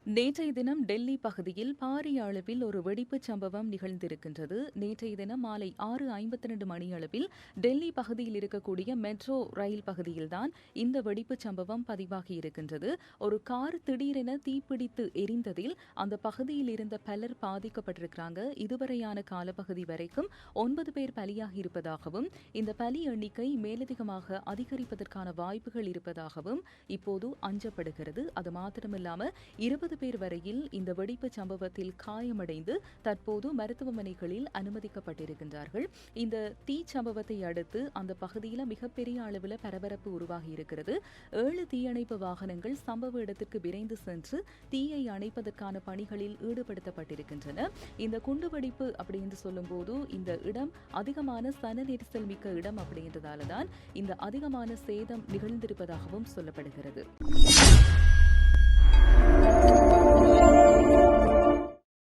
நேற்றைய தினம் டெல்லி பகுதியில் பாரிய அளவில் ஒரு வெடிப்புச் சம்பவம் நிகழ்ந்திருக்கின்றது. நேற்றைய தினம் மாலை 6:52 மணியளவில் டெல்லி பகுதியில் இருக்கக்கூடிய மெட்ரோ ரயில் பகுதியில்தான் இந்த வெடிப்புச் சம்பவம் பதிவாகியிருக்கின்றது. ஒரு கார் திடீரென தீப்பிடித்து எரிந்ததில் அந்த பகுதியில் இருந்த பலர் பாதிக்கப்பட்டிருக்கிறாங்க. இதுவரையான காலப்பகுதி வரைக்கும் 9 பேர் பலியாகி இருப்பதாகவும் இந்த பலி எண்ணிக்கை மேலதிகமாக அதிகரிப்பதற்கான வாய்ப்புகள் இருப்பதாகவும் இப்போது அஞ்சப்படுகிறது. அது மாத்திரமில்லாமல் 20 பேர் வரையில் இந்த வெடிப்புச் சம்பவத்தில் காயமடைந்து தற்போது மருத்துவமனைகளில் அனுமதிக்கப்பட்டிருக்கின்றார்கள். இந்த தீ சம்பவத்தை அடுத்து அந்த பகுதியில் மிகப்பெரிய அளவில் பரபரப்பு உருவாகி இருக்கிறது. 7 தீயணைப்பு வாகனங்கள் சம்பவ இடத்திற்கு விரைந்து சென்று தீயை அணைப்பதற்கான பணிகளில் ஈடுபடுத்தப்பட்டிருக்கின்றன. இந்த குண்டுவெடிப்பு அப்படின்னு சொல்லும்போது இந்த இடம் அதிகமான சன நெரிசல் மிக்க இடம் அப்படின்றதால தான் இந்த அதிகமான சேதம் நிகழ்ந்திருப்பதாகவும் சொல்லப்படுகிறது.